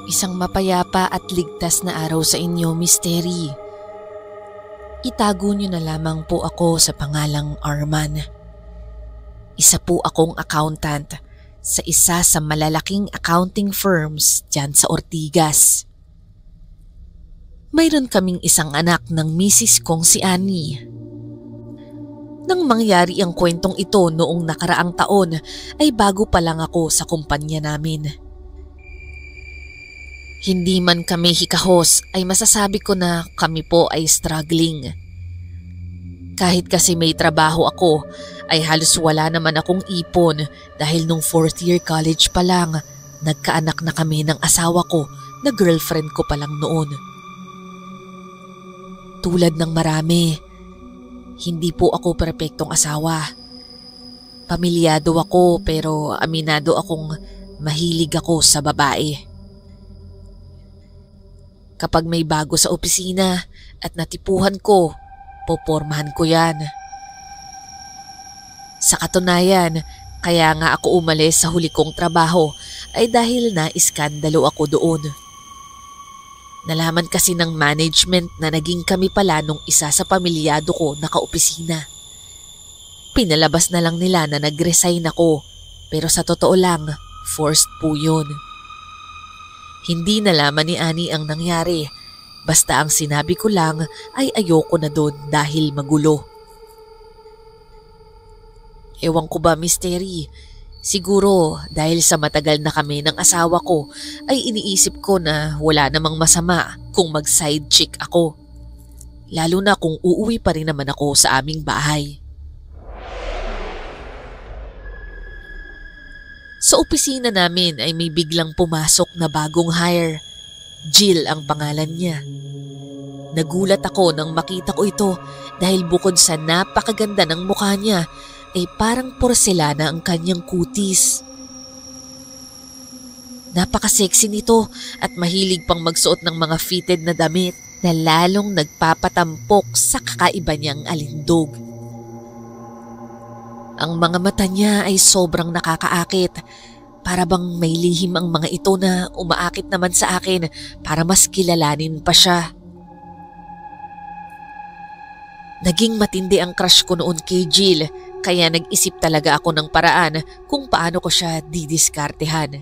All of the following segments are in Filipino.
Isang mapayapa at ligtas na araw sa inyo, Miss Terry. Itago niyo na lamang po ako sa pangalang Arman. Isa po akong accountant sa isa sa malalaking accounting firms dyan sa Ortigas. Mayroon kaming isang anak ng misis kong si Annie. Nang mangyari ang kwentong ito noong nakaraang taon ay bago pa lang ako sa kumpanya namin. Hindi man kami hikahos ay masasabi ko na kami po ay struggling. Kahit kasi may trabaho ako ay halos wala naman akong ipon dahil nung 4th year college pa lang nagkaanak na kami ng asawa ko na girlfriend ko pa lang noon. Tulad ng marami, hindi po ako perpektong asawa. Pamilyado ako pero aminado akong mahilig ako sa babae. Kapag may bago sa opisina at natipuhan ko, popormahan ko yan. Sa katunayan, kaya nga ako umalis sa huli kong trabaho ay dahil na iskandalo ako doon. Nalaman kasi ng management na naging kami pala nung isa sa pamilyado ko na kaopisina. Pinalabas na lang nila na nag-resign ako pero sa totoo lang, forced po yun. Hindi nalaman ni Annie ang nangyari. Basta ang sinabi ko lang ay ayoko na doon dahil magulo. Ewan ko ba, Miss Terry, siguro dahil sa matagal na kami ng asawa ko ay iniisip ko na wala namang masama kung mag-side chick ako. Lalo na kung uuwi pa rin naman ako sa aming bahay. Sa opisina namin ay may biglang pumasok na bagong hire. Jill ang pangalan niya. Nagulat ako nang makita ko ito dahil bukod sa napakaganda ng mukha niya ay parang porselana ang kanyang kutis. Napaka-sexy nito at mahilig pang magsuot ng mga fitted na damit na lalong nagpapatampok sa kakaiba niyang alindog. Ang mga mata niya ay sobrang nakakaakit. Para bang may lihim ang mga ito na umaakit naman sa akin para mas kilalanin pa siya. Naging matindi ang crush ko noon kay Jill kaya nag-isip talaga ako ng paraan kung paano ko siya didiskartehan.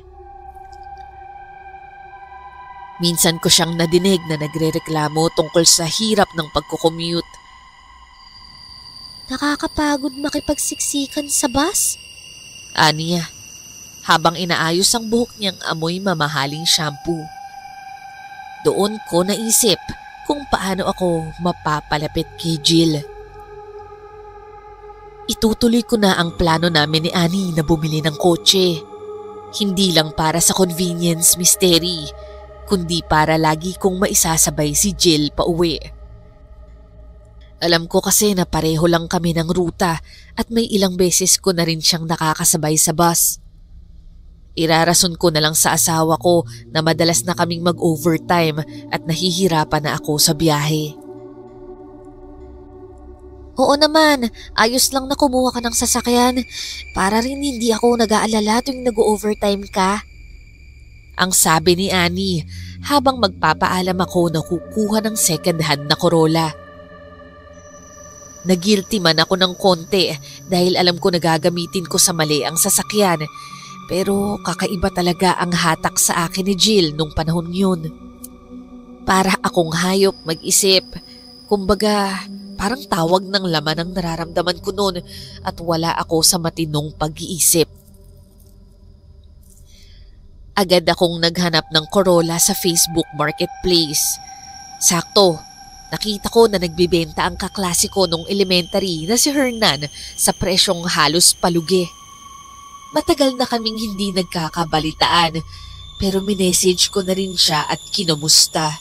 Minsan ko siyang nadinig na nagrereklamo tungkol sa hirap ng pagkukommute. Nakakapagod makipagsiksikan sa bus? Aniya, habang inaayos ang buhok niyang amoy mamahaling shampoo. Doon ko naisip kung paano ako mapapalapit kay Jill. Itutuloy ko na ang plano namin ni Annie na bumili ng kotse. Hindi lang para sa convenience, Miss Terry, kundi para lagi kong maisasabay si Jill pauwi. Alam ko kasi na pareho lang kami ng ruta at may ilang beses ko na rin siyang nakakasabay sa bus. Irarason ko na lang sa asawa ko na madalas na kaming mag-overtime at nahihirapan na ako sa biyahe. Oo naman, ayos lang na kumuha ka ng sasakyan para rin hindi ako nag-aalala tuwing nag-overtime ka. Ang sabi ni Annie habang magpapaalam ako na kukuha ng second hand na Corolla. Nagilty man ako ng konti dahil alam ko na gagamitin ko sa mali ang sasakyan. Pero kakaiba talaga ang hatak sa akin ni Jill nung panahon yun. Para akong hayop mag-isip. Kumbaga, parang tawag ng laman ang nararamdaman ko noon at wala ako sa matinong pag-iisip. Agad akong naghanap ng Corolla sa Facebook Marketplace. Sakto, nakita ko na nagbibenta ang kaklasiko nung elementary na si Hernan sa presyong halos palugi. Matagal na kaming hindi nagkakabalitaan pero minessage ko na rin siya at kinumusta.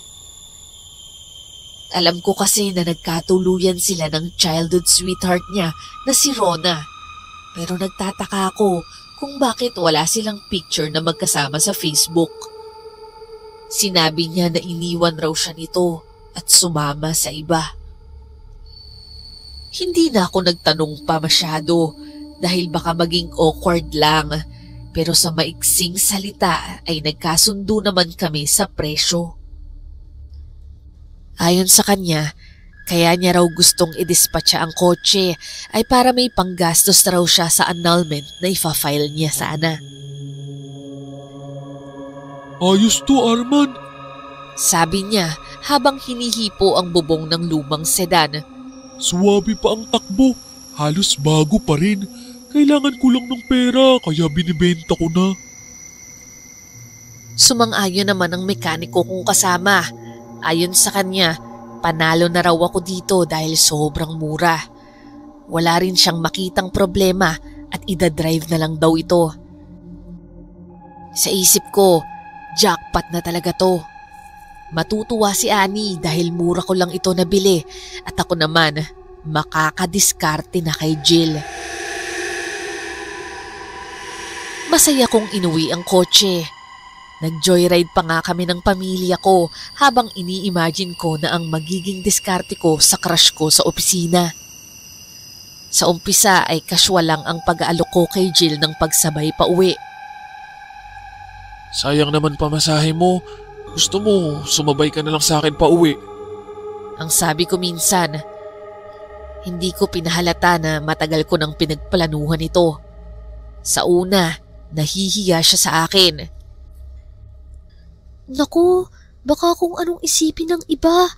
Alam ko kasi na nagkatuluyan sila ng childhood sweetheart niya na si Rona. Pero nagtataka ako kung bakit wala silang picture na magkasama sa Facebook. Sinabi niya na iniwan raw siya nito at sumama sa iba. Hindi na ako nagtanong pa masyado dahil baka maging awkward lang Pero sa maiksing salita ay nagkasundo naman kami sa presyo. Ayon sa kanya, kaya niya raw gustong idispatcha ang kotse ay para may panggastos raw siya sa annulment na ifa-file niya sana. Ayos to, Arman. Sabi niya habang hinihipo ang bubong ng lumang sedan. Suwabe pa ang takbo. Halos bago pa rin. Kailangan ko lang ng pera kaya binibenta ko na. Sumang-ayon naman ang mekaniko kong kasama. Ayon sa kanya, panalo na raw ako dito dahil sobrang mura. Wala rin siyang makitang problema at idadrive na lang daw ito. Sa isip ko, jackpot na talaga to. Matutuwa si Annie dahil mura ko lang ito nabili at ako naman makakadiskarte na kay Jill. Masaya kong inuwi ang kotse. Nag-joyride pa nga kami ng pamilya ko habang ini-imagine ko na ang magiging diskarte ko sa crush ko sa opisina. Sa umpisa ay casual lang ang pag-aalok ko kay Jill ng pagsabay pa uwi. Sayang naman pamasahe mo. Gusto mo, sumabay ka na lang sa akin pa uwi. Ang sabi ko minsan, hindi ko pinahalata na matagal ko nang pinagplanuhan ito. Sa una, nahihiya siya sa akin. Naku, baka kung anong isipin ng iba.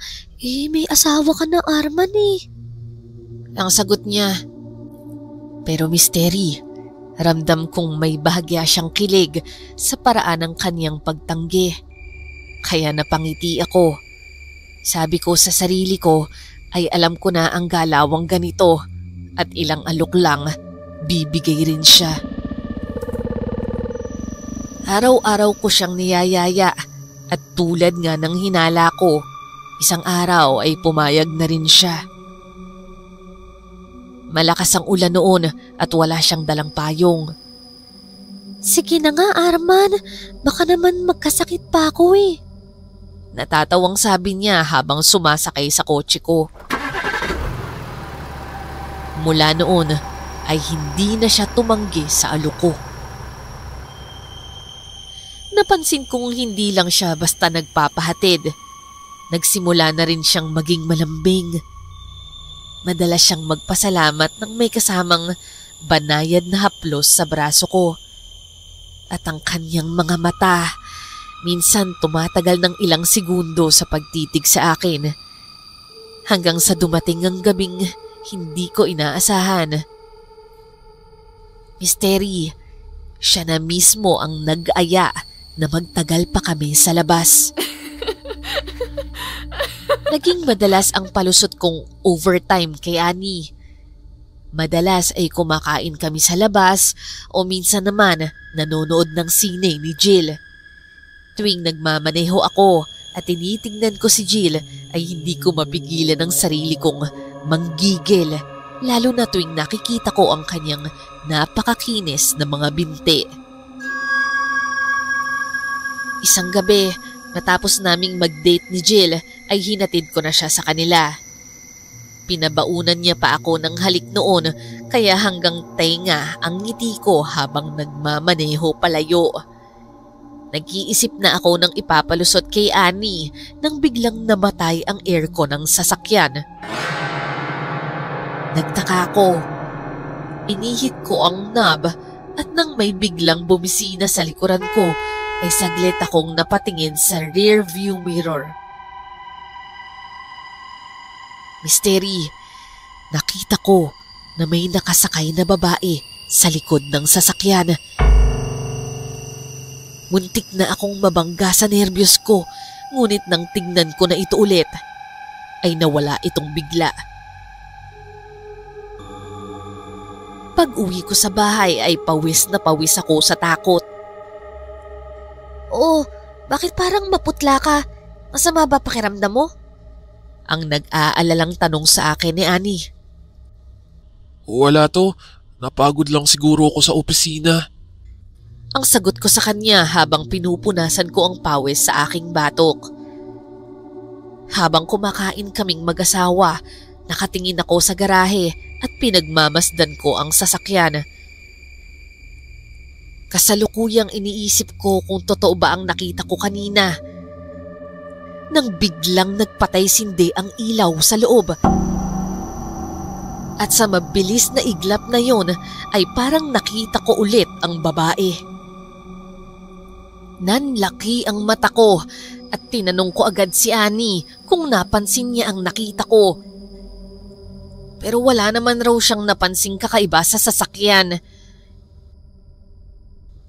May asawa ka na, Arman eh. Ang sagot niya. Pero misteri, ramdam kong may bahagya siyang kilig sa paraan ng kanyang pagtanggi. Kaya napangiti ako. Sabi ko sa sarili ko ay alam ko na ang galawang ganito at ilang alok lang bibigay rin siya. Araw-araw ko siyang niyayaya at tulad nga ng hinala ko, isang araw ay pumayag na rin siya. Malakas ang ulan noon at wala siyang dalang payong. Sige na nga, Arman. Baka naman magkasakit pa ako eh. Natatawang sabi niya habang sumasakay sa kotse ko. Mula noon ay hindi na siya tumanggi sa alok ko. Napansin kong hindi lang siya basta nagpapahatid. Nagsimula na rin siyang maging malambing. Madalas siyang magpasalamat nang may kasamang banayad na haplos sa braso ko. At ang kanyang mga mata, minsan tumatagal ng ilang segundo sa pagtitig sa akin. Hanggang sa dumating ang gabing hindi ko inaasahan. Misteri, siya na mismo ang nag-aya na magtagal pa kami sa labas. Naging madalas ang palusot kong overtime kay Annie. Madalas ay kumakain kami sa labas o minsan naman nanonood ng sine ni Jill. Tuwing nagmamaneho ako at tinitingnan ko si Jill ay hindi ko mapigilan ang sarili kong manggigil, lalo na tuwing nakikita ko ang kanyang napakakinis na mga binti. Isang gabi, matapos naming mag-date ni Jill ay hinatid ko na siya sa kanila. Pinabaunan niya pa ako ng halik noon kaya hanggang tenga ang ngiti ko habang nagmamaneho palayo. Nag-iisip na ako ng ipapalusot kay Annie nang biglang namatay ang aircon ng sasakyan. Nagtaka ako. Inihit ko ang knob at nang may biglang bumisina sa likuran ko ay saglit akong napatingin sa rear view mirror. Misteri, nakita ko na may nakasakay na babae sa likod ng sasakyan. Muntik na akong mabangga sa nerbiyos ko, ngunit nang tingnan ko na ito ulit, ay nawala itong bigla. Pag-uwi ko sa bahay ay pawis na pawis ako sa takot. Oh, bakit parang maputla ka? Masama ba pakiramdam mo? Ang nag-aalalang tanong sa akin ni Annie. Wala to. Napagod lang siguro ako sa opisina. Ang sagot ko sa kanya habang pinupunasan ko ang pawis sa aking batok. Habang kumakain kaming mag-asawa, nakatingin ako sa garahe at pinagmamasdan ko ang sasakyan. Kasalukuyang iniisip ko kung totoo ba ang nakita ko kanina. Nang biglang nagpatay-sindi ang ilaw sa loob. At sa mabilis na iglap na yon ay parang nakita ko ulit ang babae. Nanlaki ang mata ko at tinanong ko agad si Annie kung napansin niya ang nakita ko. Pero wala naman raw siyang napansing kakaiba sa sasakyan.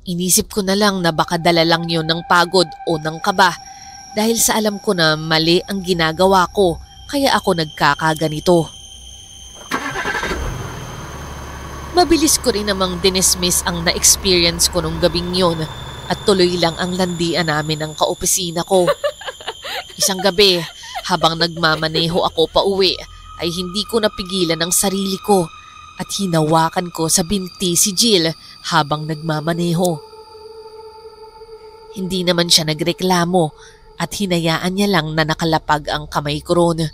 Inisip ko na lang na baka dala lang yun ng pagod o ng kaba dahil sa alam ko na mali ang ginagawa ko kaya ako nagkakaganito. Mabilis ko rin namang dinismiss ang na-experience ko nung gabing yun at tuloy lang ang landian namin ng kaopisina ko. Isang gabi, habang nagmamaneho ako pa uwi, ay hindi ko napigilan ang sarili ko at hinawakan ko sa binti si Jill habang nagmamaneho. Hindi naman siya nagreklamo at hinayaan niya lang na nakalapag ang kamay ko ron.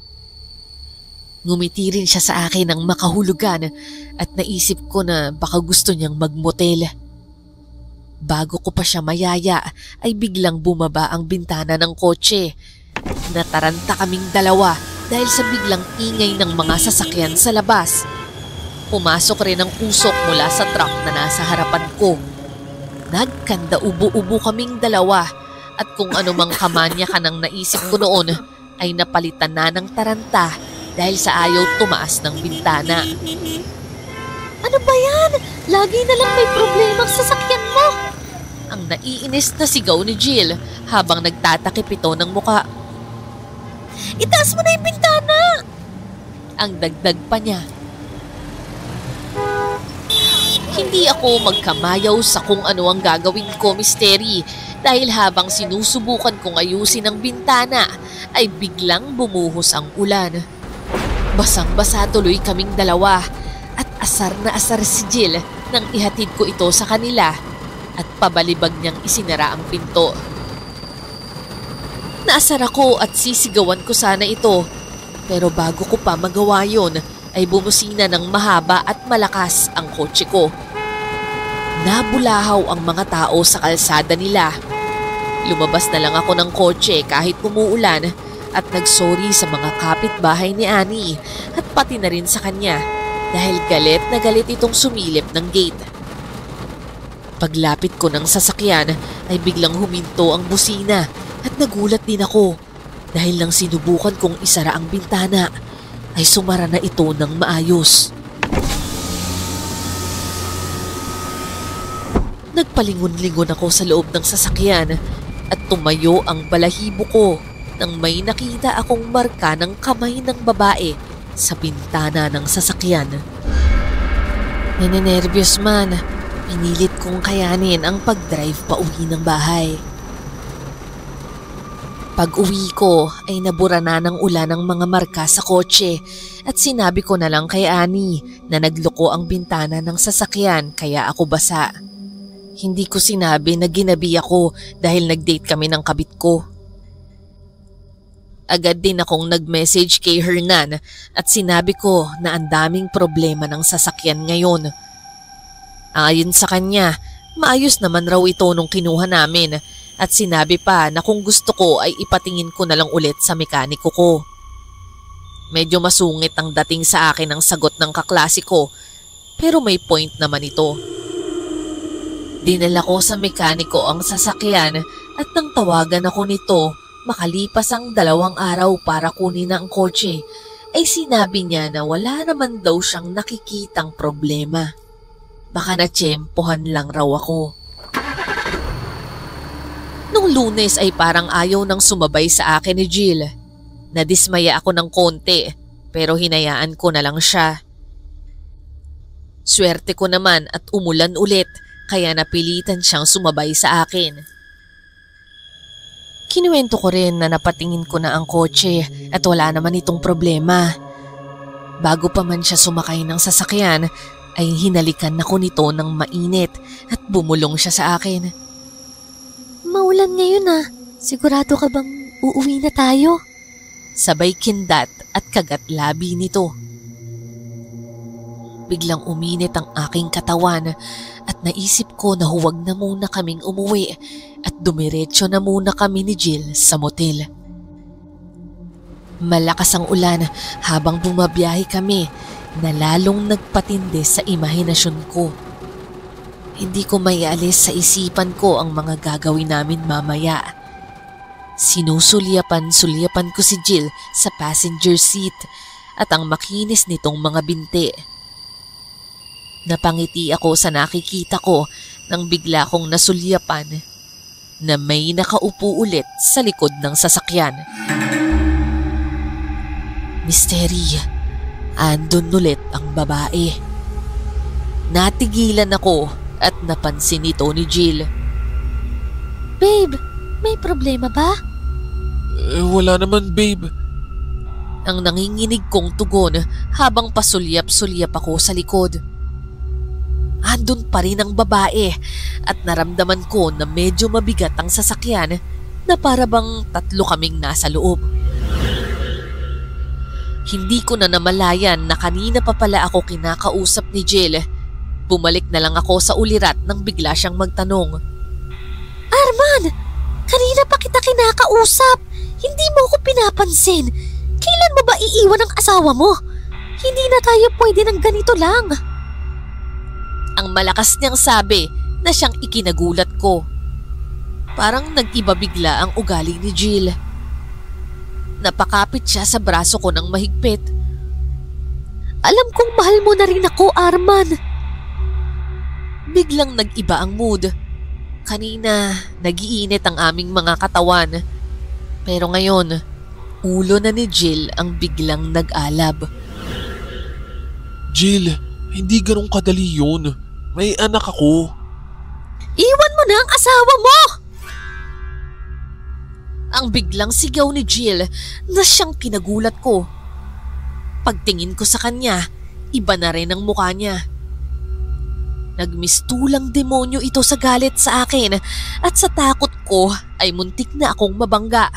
Ngumiti rin siya sa akin ng makahulugan at naisip ko na baka gusto niyang magmotel. Bago ko pa siya mayaya ay biglang bumaba ang bintana ng kotse. Nataranta kaming dalawa dahil sa biglang ingay ng mga sasakyan sa labas. Pumasok rin ang usok mula sa truck na nasa harapan ko. Nagkanda ubo-ubo kaming dalawa at kung anumang kamanya ka nang naisip ko noon ay napalitan na ng taranta dahil sa ayaw tumaas ng bintana. Ano ba yan? Lagi na lang may problema ang sasakyan mo. Ang naiinis na sigaw ni Jill habang nagtatakip ito ng muka. Itaas mo na yung bintana! Ang dagdag pa niya. Hindi ako magkamayaw sa kung ano ang gagawin ko, Misteri, dahil habang sinusubukan kong ayusin ang bintana ay biglang bumuhos ang ulan. Basang-basa tuloy kaming dalawa at asar na asar si Jill nang ihatid ko ito sa kanila at pabalibag niyang isinara ang pinto. Naasar ako at sisigawan ko sana ito pero bago ko pa magawa yon ay bumusina ng mahaba at malakas ang kotse ko. Nabulahaw ang mga tao sa kalsada nila. Lumabas na lang ako ng kotse kahit umuulan at nagsorry sa mga kapitbahay ni Annie at pati na rin sa kanya dahil galit na galit itong sumilip ng gate. Paglapit ko ng sasakyan ay biglang huminto ang busina at nagulat din ako dahil nang sinubukan kong isara ang bintana ay sumara na ito ng maayos. Nagpalingon-lingon ako sa loob ng sasakyan at tumayo ang balahibo ko nang may nakita akong marka ng kamay ng babae sa bintana ng sasakyan. Ninenervyos man, pinilit kong kayanin ang pag-drive pa uwi ng bahay. Pag-uwi ko ay nabura na ng ulan ang mga marka sa kotse at sinabi ko na lang kay Annie na nagloko ang bintana ng sasakyan kaya ako basa. Hindi ko sinabi na ginabi ako dahil nag-date kami ng kabit ko. Agad din akong nag-message kay Hernan at sinabi ko na ang daming problema ng sasakyan ngayon. Ayon sa kanya, maayos naman raw ito nung kinuha namin at sinabi pa na kung gusto ko ay ipatingin ko na lang ulit sa mekaniko ko. Medyo masungit ang dating sa akin ang sagot ng kaklase ko pero may point naman ito. Dinala ko sa mekaniko ang sasakyan at nang tawagan ako nito makalipas ang 2 araw para kunin ang kotse ay sinabi niya na wala naman daw siyang nakikitang problema. Baka natsyempohan lang raw ako. Nung Lunes ay parang ayaw nang sumabay sa akin ni Jill. Nadismaya ako ng konti pero hinayaan ko na lang siya. Swerte ko naman at umulan ulit kaya napilitan siyang sumabay sa akin. Kinuwento ko rin na napatingin ko na ang kotse at wala naman itong problema. Bago pa man siya sumakay ng sasakyan ay hinalikan ako nito ng mainit at bumulong siya sa akin. Maulan ngayon ah. Sigurado ka bang uuwi na tayo? Sabay kindat at kagat labi nito. Biglang uminit ang aking katawan at naisip ko na huwag na muna kaming umuwi at dumiretso na muna kami ni Jill sa motel. Malakas ang ulan habang bumabiyahe kami na lalong nagpatindi sa imahinasyon ko. Hindi ko maialis sa isipan ko ang mga gagawin namin mamaya. Sinusulyapan-sulyapan ko si Jill sa passenger seat at ang makinis nitong mga binti. Napangiti ako sa nakikita ko nang bigla kong nasulyapan na may nakaupo ulit sa likod ng sasakyan. Mystery, andun ulit ang babae. Natigilan ako at napansin ito ni Jill. Babe, may problema ba? Wala naman, babe. Ang nanginginig kong tugon habang pasulyap-sulyap ako sa likod. Andun pa rin ang babae at naramdaman ko na medyo mabigat ang sasakyan na para bang 3 kaming nasa loob. Hindi ko na namalayan na kanina pa pala ako kinakausap ni Jill. Bumalik na lang ako sa ulirat nang bigla siyang magtanong. Arman, kanina pa kita kinakausap. Hindi mo ako pinapansin. Kailan mo ba iiwan ang asawa mo? Hindi na tayo pwede ng ganito lang. Ang malakas niyang sabi na siyang ikinagulat ko. Parang nag-iba bigla ang ugali ni Jill. Napakapit siya sa braso ko ng mahigpit. Alam kong mahal mo na rin ako, Arman. Biglang nag-iba ang mood. Kanina, nag-iinit ang aming mga katawan. Pero ngayon, ulo na ni Jill ang biglang nag-alab. Jill, hindi ganun kadali yun. May anak ako. Iwan mo na ang asawa mo! Ang biglang sigaw ni Jill na siyang kinagulat ko. Pagtingin ko sa kanya, iba na rin ang mukha niya. Nagmistulang demonyo ito sa galit sa akin at sa takot ko ay muntik na akong mabangga.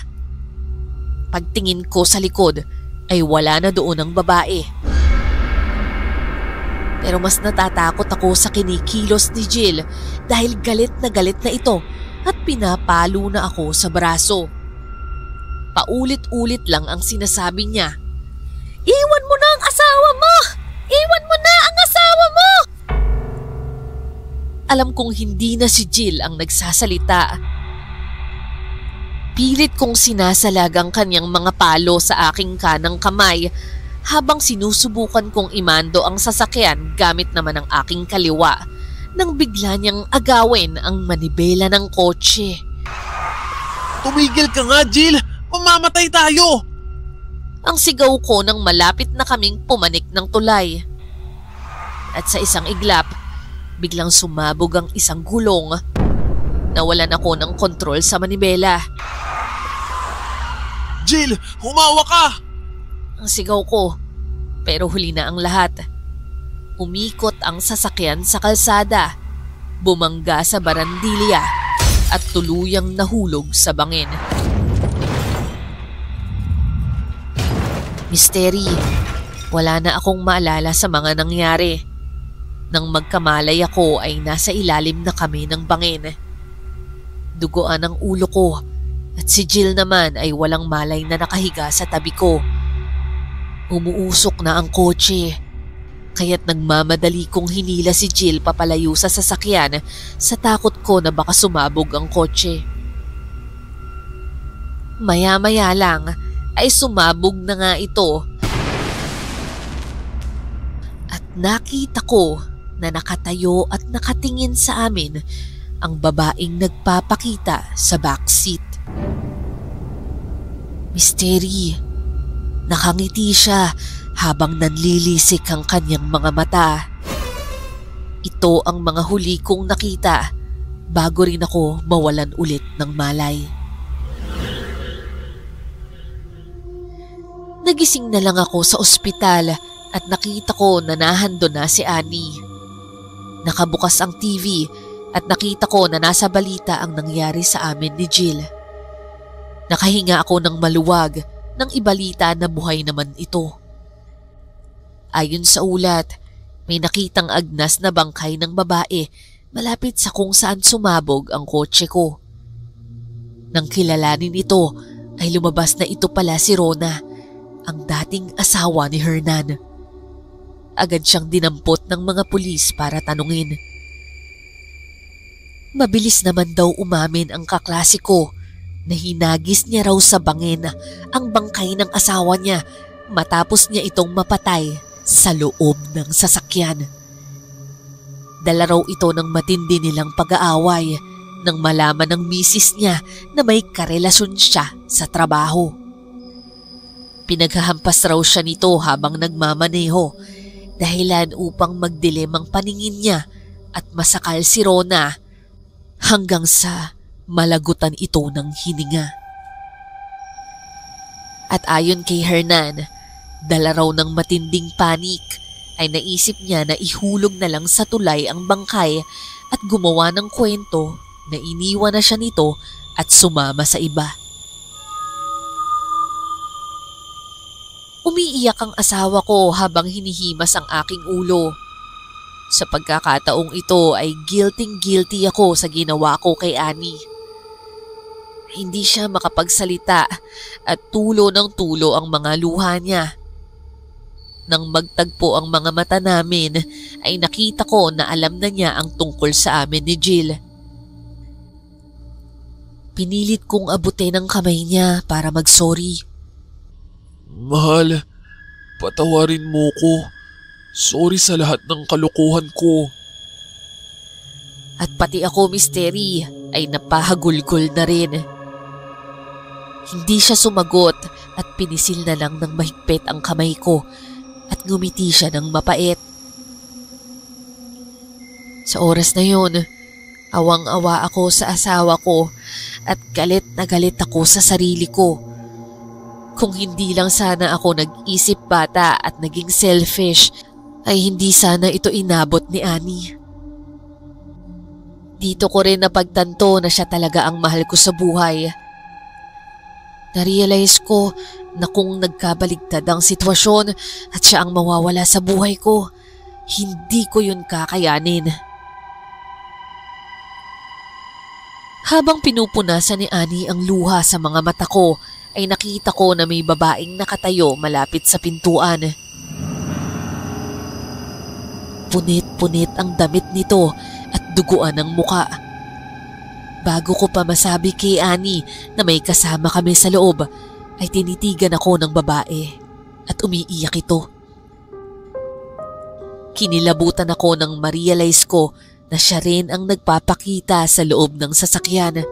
Pagtingin ko sa likod ay wala na doon ang babae. Pero mas natatakot ako sa kinikilos ni Jill dahil galit na ito at pinapalo na ako sa braso. Paulit-ulit lang ang sinasabi niya. Iwan mo na ang asawa mo! Iwan mo na ang asawa mo! Alam kong hindi na si Jill ang nagsasalita. Pilit kong sinasalag ang kanyang mga palo sa aking kanang kamay habang sinusubukan kong imando ang sasakyan gamit naman ang aking kaliwa nang bigla niyang agawin ang manibela ng kotse. Tumigil ka nga, Jill! Mamamatay tayo! Ang sigaw ko nang malapit na kaming pumanik ng tulay. At sa isang iglap, biglang sumabog ang isang gulong. Nawalan ako ng kontrol sa manibela. Jill, humawa ka! Ang sigaw ko, pero huli na ang lahat. Umikot ang sasakyan sa kalsada, bumangga sa barandilya at tuluyang nahulog sa bangin. Mystery, wala na akong maalala sa mga nangyari. Nang magkamalay ako ay nasa ilalim na kami ng bangin. Duguan ang ulo ko at si Jill naman ay walang malay na nakahiga sa tabi ko. Umuusok na ang kotse, kaya't nagmamadali kong hinila si Jill papalayo sa sasakyan sa takot ko na baka sumabog ang kotse. Maya-maya lang ay sumabog na nga ito at nakita ko na nakatayo at nakatingin sa amin ang babaeng nagpapakita sa backseat. Mystery, nakangiti siya habang nanlilisik ang kanyang mga mata. Ito ang mga huli kong nakita bago rin ako mawalan ulit ng malay. Nagising na lang ako sa ospital at nakita ko na nahando na si Annie. Nakabukas ang TV at nakita ko na nasa balita ang nangyari sa amin ni Jill. Nakahinga ako ng maluwag nang ibalita na buhay naman ito. Ayon sa ulat, may nakitang agnas na bangkay ng babae malapit sa kung saan sumabog ang kotse ko. Nang kilalanin ito ay lumabas na ito pala si Rona, ang dating asawa ni Hernan. Agad siyang dinampot ng mga pulis para tanungin. Mabilis naman daw umamin ang kaklase ko na hinagis niya raw sa bangin ang bangkay ng asawa niya matapos niya itong mapatay sa loob ng sasakyan. Dala raw ito ng matindi nilang pag-aaway nang malaman ng misis niya na may karelasyon siya sa trabaho. Pinaghahampas raw siya nito habang nagmamaneho, dahilan upang magdilim ang paningin niya at masakal si Rona hanggang sa malagutan ito ng hininga. At ayon kay Hernan, dala raw ng matinding panik ay naisip niya na ihulog na lang sa tulay ang bangkay at gumawa ng kwento na iniwan na siya nito at sumama sa iba. Umiiyak ang asawa ko habang hinihimas ang aking ulo. Sa pagkakataong ito ay guilty ako sa ginawa ko kay Annie. Hindi siya makapagsalita at tulo ng tulo ang mga luha niya. Nang magtagpo ang mga mata namin ay nakita ko na alam na niya ang tungkol sa amin ni Jill. Pinilit kong abutin ang kamay niya para mag-sorry. Mahal, patawarin mo ko. Sorry sa lahat ng kalokohan ko. At pati ako, Misteri, ay napahagulgol na rin. Hindi siya sumagot at pinisil na lang ng mahigpit ang kamay ko at ngumiti siya ng mapait. Sa oras na yon, awang-awa ako sa asawa ko at galit na galit ako sa sarili ko. Kung hindi lang sana ako nag-isip bata at naging selfish, ay hindi sana ito inabot ni Annie. Dito ko rin napagtanto na siya talaga ang mahal ko sa buhay. Narealize ko na kung nagkabaligtad ang sitwasyon at siya ang mawawala sa buhay ko, hindi ko yun kakayanin. Habang pinupunasan ni Annie ang luha sa mga mata ko, ay nakita ko na may babaeng nakatayo malapit sa pintuan. Punit-punit ang damit nito at duguan ang muka. Bago ko pa masabi kay Annie na may kasama kami sa loob, ay tinitigan ako ng babae at umiiyak ito. Kinilabutan ako nang ma-realize ko na siya rin ang nagpapakita sa loob ng sasakyan.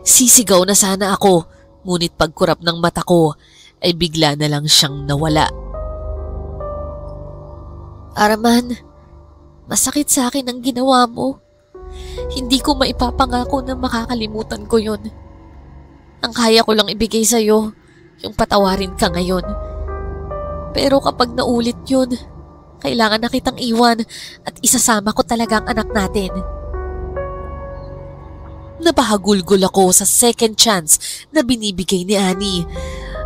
Sisigaw na sana ako, ngunit pagkurap ng mata ko ay bigla na lang siyang nawala. Arman, masakit sa akin ang ginawa mo. Hindi ko maipapangako na makakalimutan ko yun. Ang kaya ko lang ibigay sa'yo, yung patawarin ka ngayon. Pero kapag naulit yun, kailangan na kitang iwan at isasama ko talaga ang anak natin. Napahagulgol ako sa second chance na binibigay ni Annie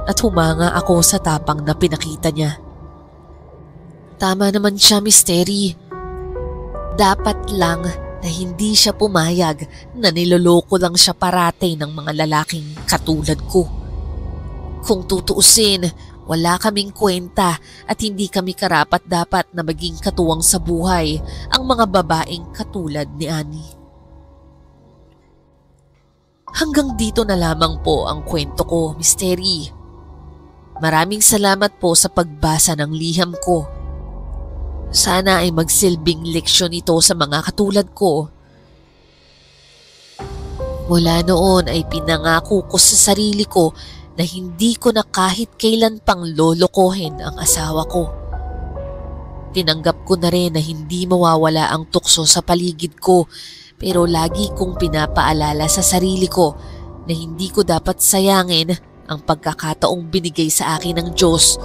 at humanga ako sa tapang na pinakita niya. Tama naman siya, Misteri. Dapat lang na hindi siya pumayag na niloloko lang siya parate ng mga lalaking katulad ko. Kung tutuusin, wala kaming kwenta at hindi kami karapat-dapat na maging katuwang sa buhay ang mga babaeng katulad ni Annie. Hanggang dito na lamang po ang kwento ko, Misteri. Maraming salamat po sa pagbasa ng liham ko. Sana ay magsilbing leksyon ito sa mga katulad ko. Mula noon ay pinangako ko sa sarili ko na hindi ko na kahit kailan pang lolokohin ang asawa ko. Tinanggap ko na rin na hindi mawawala ang tukso sa paligid ko, pero lagi kong pinapaalala sa sarili ko na hindi ko dapat sayangin ang pagkakataong binigay sa akin ng Diyos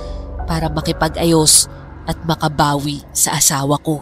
para makipag-ayos at makabawi sa asawa ko.